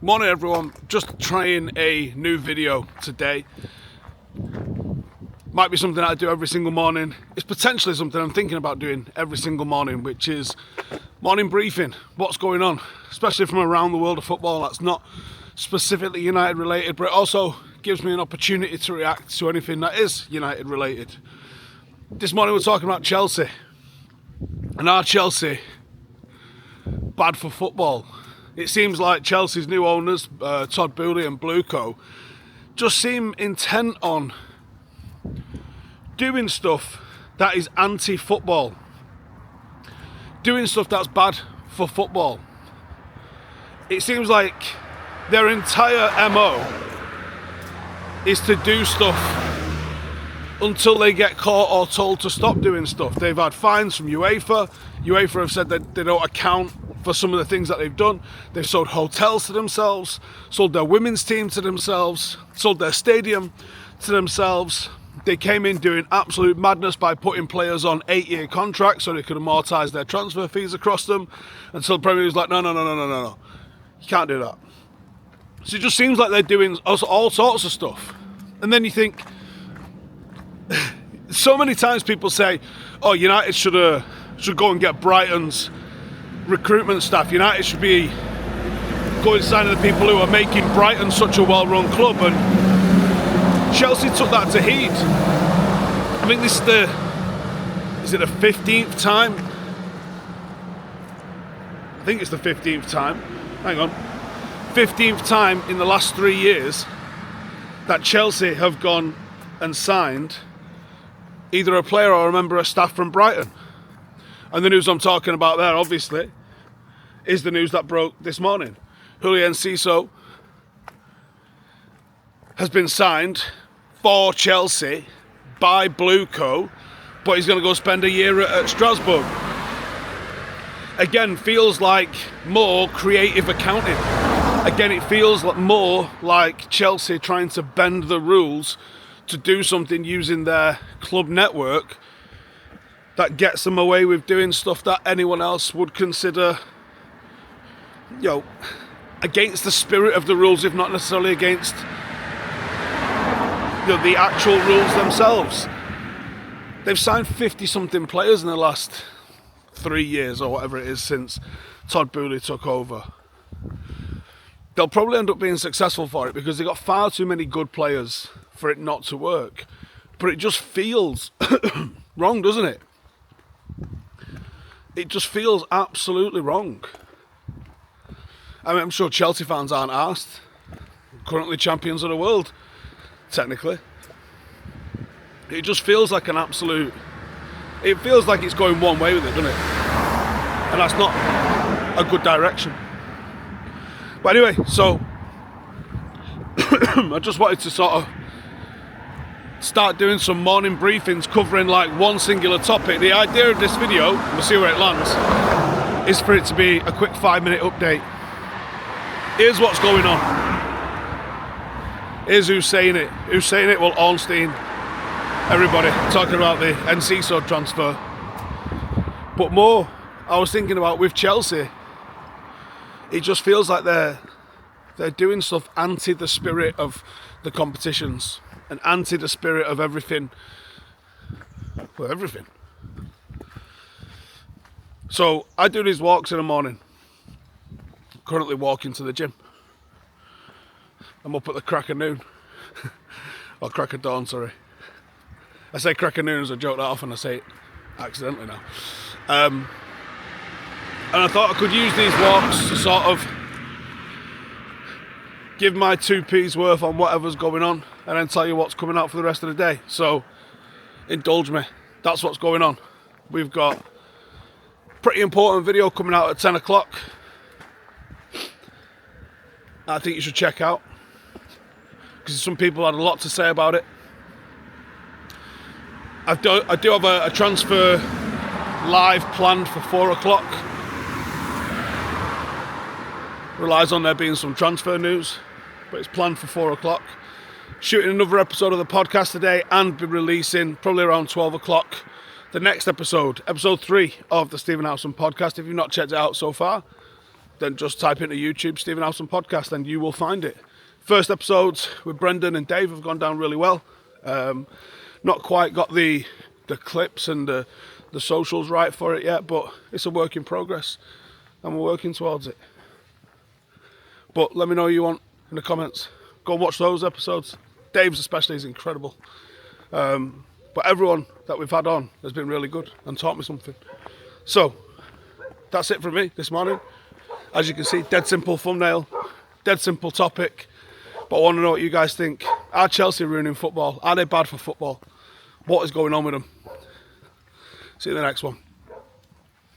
Morning everyone, just trying a new video today. Might be something that I do every single morning. It's potentially something I'm thinking about doing every single morning, which is morning briefing. What's going on, especially from around the world of football. That's not specifically United related, but it also gives me an opportunity to react to anything that is United related. This morning we're talking about Chelsea. And are Chelsea bad for football? It seems like Chelsea's new owners, Todd Boehly and BlueCo, just seem intent on doing stuff that is anti-football. Doing stuff that's bad for football. It seems like their entire MO is to do stuff until they get caught or told to stop doing stuff. They've had fines from UEFA. UEFA have said that they don't account for some of the things that they've done. They've sold hotels to themselves, sold their women's team to themselves, sold their stadium to themselves. They came in doing absolute madness by putting players on 8-year contracts so they could amortise their transfer fees across them. And so the Premier League's like, no. You can't do that. So it just seems like they're doing all sorts of stuff. And then you think, so many times people say, oh, United should go and get Brighton's recruitment staff. United should be going signing the people who are making Brighton such a well-run club, and Chelsea took that to heed. I think this is the 15th time? I think it's the 15th time. Hang on. 15th time in the last 3 years that Chelsea have gone and signed either a player or a member of staff from Brighton. And the news I'm talking about there, obviously, is the news that broke this morning. Julio Enciso has been signed for Chelsea by BlueCo, but he's going to go spend a year at Strasbourg. Again, feels like more creative accounting. Again, it feels like more like Chelsea trying to bend the rules to do something using their club network that gets them away with doing stuff that anyone else would consider, against the spirit of the rules, if not necessarily against the actual rules themselves. They've signed 50-something players in the last 3 years or whatever it is since Todd Boehly took over. They'll probably end up being successful for it because they've got far too many good players for it not to work. But it just feels wrong, doesn't it? It just feels absolutely wrong. I mean, I'm sure Chelsea fans aren't arsed. Currently champions of the world, technically. It just feels like an absolute... It feels like it's going one way with it, doesn't it? And that's not a good direction. But anyway, so... I just wanted to sort of start doing some morning briefings covering like one singular topic. The idea of this video, we'll see where it lands, is for it to be a quick 5-minute update. Here's what's going on. Here's who's saying it. Who's saying it? Well, Ornstein, everybody, talking about the Enciso transfer. But more, I was thinking about with Chelsea, it just feels like they're doing stuff anti the spirit of the competitions and anti the spirit of everything. Well, everything. So I do these walks in the morning. Currently walking to the gym. I'm up at the crack of noon. Or crack of dawn, sorry. I say crack of noon as a joke that often. I say it accidentally now. And I thought I could use these walks to sort of give my 2p's worth on whatever's going on and then tell you what's coming out for the rest of the day. So indulge me. That's what's going on. We've got a pretty important video coming out at 10 o'clock. I think you should check out because some people had a lot to say about it. I do have a transfer live planned for 4 o'clock. Relies on there being some transfer news, but it's planned for 4 o'clock. Shooting another episode of the podcast today and be releasing probably around 12 o'clock the next episode 3 of the Stephen Howson podcast. If you've not checked it out so far, then just type into YouTube Stephen Howson podcast and you will find it. First episodes with Brendan and Dave have gone down really well. Not quite got the clips and the socials right for it yet, but it's a work in progress and we're working towards it. But let me know what you want in the comments. Go and watch those episodes. Dave's especially is incredible. But everyone that we've had on has been really good and taught me something. So, that's it from me this morning. As you can see, dead simple thumbnail, dead simple topic. But I want to know what you guys think. Are Chelsea ruining football? Are they bad for football? What is going on with them? See you in the next one.